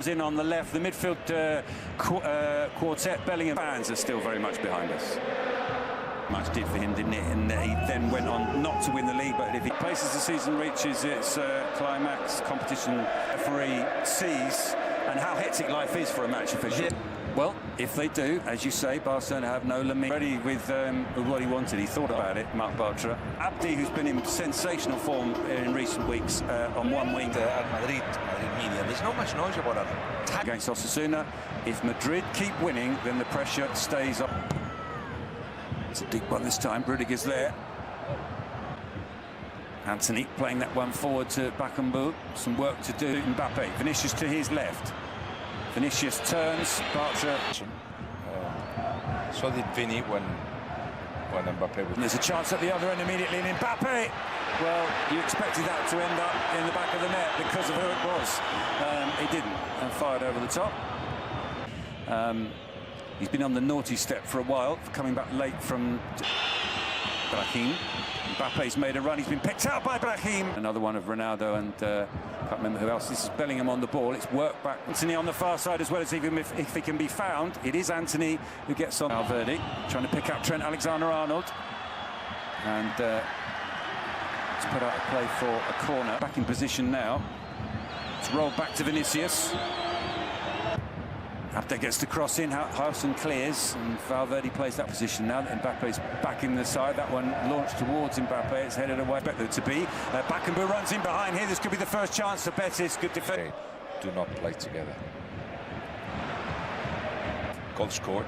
in on the left. The midfield quartet, Bellingham fans are still very much behind us. Much did for him, didn't it? And he then went on not to win the league, but if he places the season reaches its climax, competition referee sees, and how hectic life is for a match official. Yeah. Well, if they do, as you say, Barcelona have no limit. Ready with what he wanted. He thought about it, Marc Bartra. Abdi, who's been in sensational form in recent weeks, on one wing. At Madrid media, there's not much noise about it. Against Osasuna, if Madrid keep winning, then the pressure stays up. It's a deep one this time. Rudiger's there. Anthony playing that one forward to Bakambu. Some work to do. Mbappe. Vinicius to his left. Vinicius turns. Bartra. So did Vinny when Mbappe was. There's a chance at the other end immediately, and Mbappe. Well, you expected that to end up in the back of the net because of who it was. He didn't, and fired over the top. He's been on the naughty step for a while, coming back late from Brahim. Mbappe's made a run. He's been picked out by Brahim. Another one of Ronaldo and can't remember who else. This is Bellingham on the ball. It's work back. Anthony on the far side as well, as even if he can be found. It is Anthony who gets on. Valverde trying to pick up Trent Alexander-Arnold. And it's put out a play for a corner. Back in position now. It's rolled back to Vinicius. Abde gets the cross in, Hausen clears, and Valverde plays that position now. Mbappe's back in the side, that one launched towards Mbappe, it's headed away. Better to be. Bakambu runs in behind here, this could be the first chance for Betis. Good defense. Do not play together. Goal scored,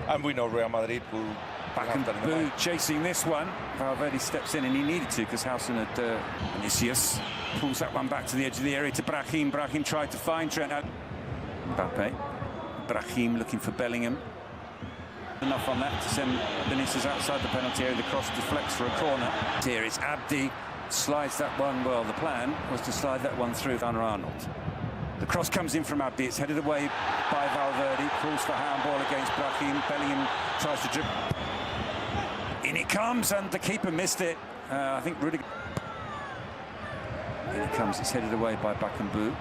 and we know Real Madrid will. Bakambu chasing this one. Valverde steps in, and he needed to because Hausen had Vinicius pulls that one back to the edge of the area to Brahim. Brahim tried to find Trent. Mbappe. Brahim looking for Bellingham. Enough on that to send Vinicius outside the penalty area. The cross deflects for a corner. Here it's Abdi, slides that one. Well, the plan was to slide that one through Arnold. The cross comes in from Abdi. It's headed away by Valverde. Calls for handball against Brahim. Bellingham tries to dribble. In it comes, and the keeper missed it. I think Rudiger. In it comes. It's headed away by Bakambu.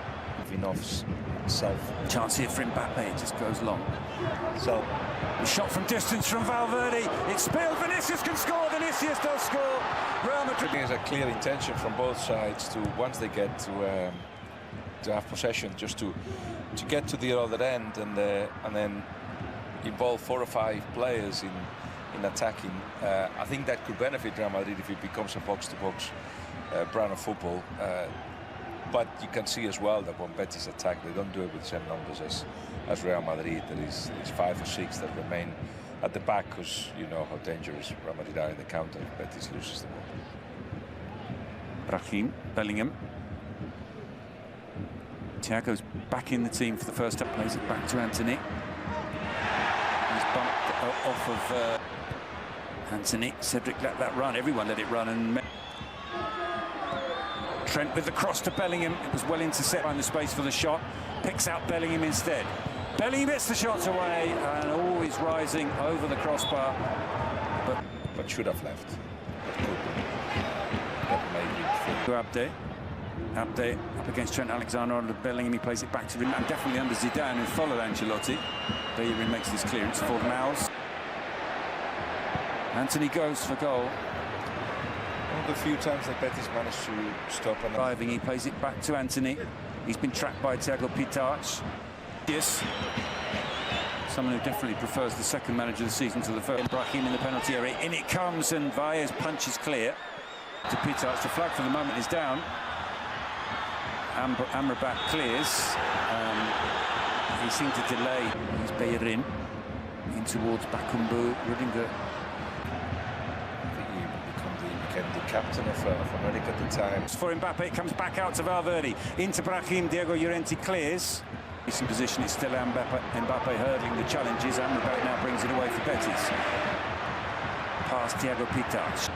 Vinov's self. Chance here for Mbappe, it just goes long. So, the shot from distance from Valverde. It's spilled. Vinicius can score. Vinicius does score. Real Madrid. There's a clear intention from both sides to, once they get to have possession, just to get to the other end and then involve 4 or 5 players in attacking. I think that could benefit Real Madrid if it becomes a box-to-box brand of football. But you can see as well that when Betis attack, they don't do it with the same numbers as Real Madrid. There is 5 or 6 that remain at the back, because you know how dangerous Real Madrid are in the counter if Betis loses the ball. Brahim, Bellingham. Thiago's back in the team for the first time. Plays it back to Anthony. He's bumped off of Anthony. Cedric let that run. Everyone let it run. And Trent with the cross to Bellingham. It was well intercepted, find the space for the shot. Picks out Bellingham instead. Bellingham gets the shots away and always rising over the crossbar. But should have left. To Abde up against Trent Alexander-Arnold. Bellingham, he plays it back to him, and definitely under Zidane, who followed Ancelotti. Bellerin makes this clearance for Maus. Anthony goes for goal. One of the few times that Betis managed to stop. And driving, he plays it back to Anthony. He's been tracked by Thiago Pitach. Yes, someone who definitely prefers the second manager of the season to the first. Brahim in the penalty area. In it comes, and Valles punches clear to Pitach. The flag for the moment is down. Amrabat clears. He seemed to delay. He's Bellerin in towards Bakambu. Rudiger. Became the captain of America at the time. For Mbappe, it comes back out to Valverde. Into Brahim, Diego Llorente clears. Decent position, it's still Mbappe hurdling the challenges. Amrabat now brings it away for Betis. Past Thiago Pitach.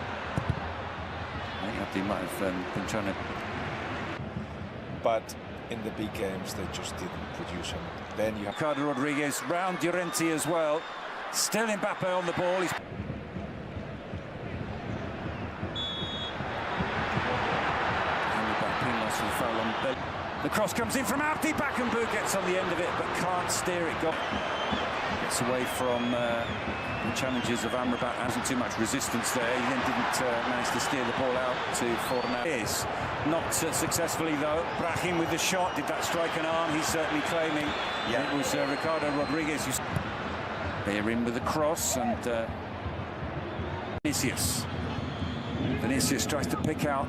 I think Abdi might have been trying to... But in the big games, they just didn't produce him. Then you have Ricardo Rodriguez round Llorente as well. Still Mbappe on the ball. He's... Foul on The cross comes in from Abdi. Bakambu gets on the end of it, but can't steer it. Gets away from the challenges of Amrabat. Hasn't too much resistance there. He then didn't manage to steer the ball out to Fornals. Not successfully though. Brahim with the shot. Did that strike an arm? He's certainly claiming. Yeah. It was Ricardo Rodriguez who's in with the cross, and Vinicius. Vinicius tries to pick out.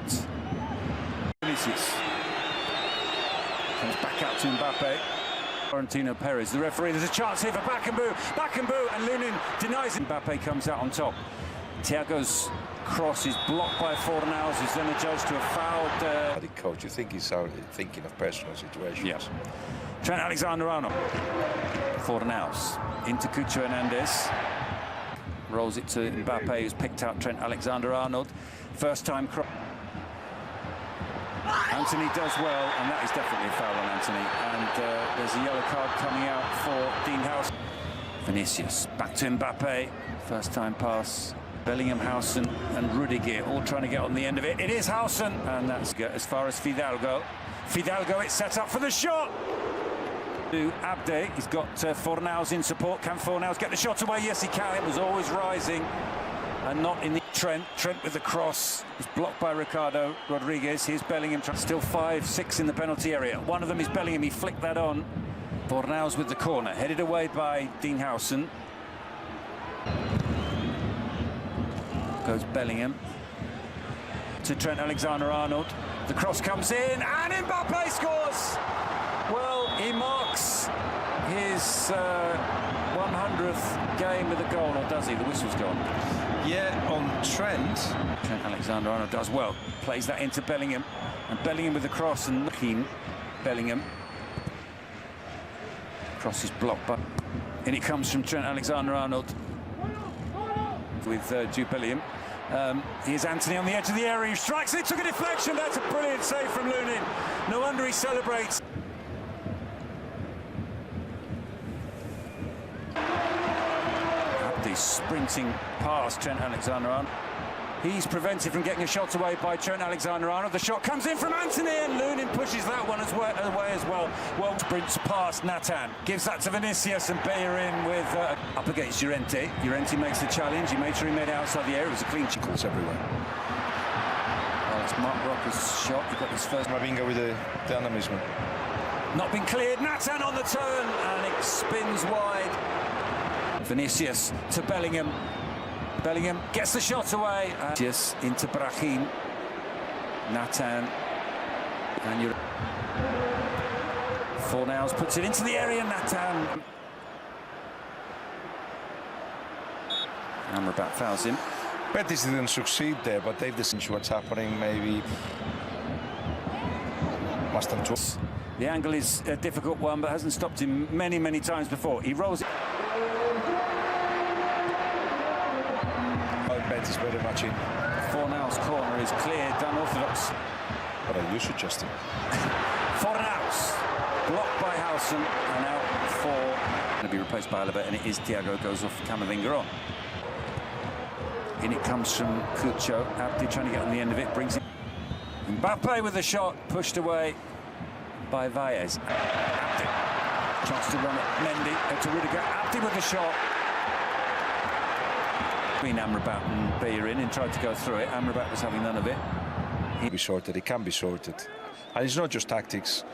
Vinicius comes back out to Mbappe. Florentino Perez, the referee. There's a chance here for Bakambu. Bakambu, and Lunin denies it. Mbappe comes out on top. Thiago's cross is blocked by Fornals, who's then adjudged to have fouled. The coach, you think he's thinking of personal situations? Yes. Trent Alexander-Arnold. Fornals into Cucho Hernandez. Rolls it to Mbappe, who's picked out Trent Alexander-Arnold. First time cross. Anthony does well, and that is definitely a foul on Anthony. And there's a yellow card coming out for Dean House. Vinicius back to Mbappe. First time pass. Bellingham, Hausen, and Rudiger all trying to get on the end of it. It is Hausen, and that's as far as Fidalgo. Fidalgo, it's set up for the shot. To Abde, he's got Fornals in support. Can Fornals get the shot away? Yes, he can. It was always rising, and not in the Trent with the cross. It's blocked by Ricardo Rodriguez. Here's Bellingham. Still 5-6 in the penalty area. One of them is Bellingham. He flicked that on. Fornals with the corner. Headed away by Dean Hausen. Goes Bellingham. To Trent Alexander-Arnold. The cross comes in, and Mbappe scores! Well, he marks his 100th game with a goal, or does he? The whistle's gone. Yeah, on Trent. Trent Alexander-Arnold does well. Plays that into Bellingham. And Bellingham with the cross, and looking Bellingham. Cross is blocked, but in it comes from Trent Alexander-Arnold with Jude Bellingham. Here's Anthony on the edge of the area. He strikes it, took a deflection. That's a brilliant save from Lunin. No wonder he celebrates. Abdi sprinting past Trent Alexander-Arnold. He's prevented from getting a shot away by Trent Alexander-Arnold. The shot comes in from Anthony, and Lunin pushes that one away as well. Well, sprints past Nathan. Gives that to Vinicius, and Bellerin with up against Llorente. Llorente makes the challenge. He made sure he made it outside the area. It was a clean sheet. Everywhere. Oh, it's Mark Rocker's shot. He got his first. Mavinga with the dynamism. Not been cleared. Nathan on the turn, and it spins wide. Vinicius to Bellingham. Bellingham gets the shot away. Just into Brahim. Nathan. And Fornals puts it into the area. Nathan. Amrabat fouls him. Betis didn't succeed there, but they've listened to what's happening. Maybe must have talked. The angle is a difficult one, but hasn't stopped him many, many times before. He rolls it. Betis very much in. Fornals' corner is cleared, unorthodox. But I used to Justin. Fornals blocked by Hausen, and out for to be replaced by Alaba, and it is Thiago goes off Camavinga on. In it comes from Cucho. Abdi trying to get on the end of it, brings it. Mbappe with the shot, pushed away by Valles. Abdi. Chance to run it. Mendy to Rudiger. Abdi with the shot. Between Amrabat and Bellerin, and tried to go through it. Amrabat was having none of it. It can be sorted. And it's not just tactics.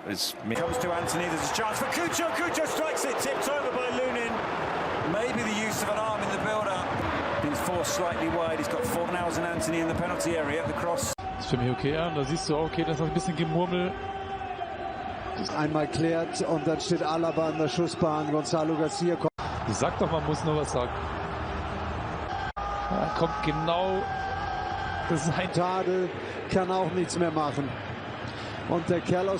It's comes to Anthony. There's a chance for Cucho. Cucho strikes it, tipped over by Lunin. Maybe the use of an arm in the build-up. Been forced slightly wide. He's got Fornals and Anthony in the penalty area. The cross. Das ist für mich okay, ja. Da siehst du, okay, das ist ein bisschen Gemurmel. Einmal klärt, und dann steht Alaba an der Schussbahn. Gonzalo Garcia kommt. Sag doch, man muss nur was sagen. Ja, kommt genau. Das ist ein Tadel, kann auch nichts mehr machen. Und der Kerl aus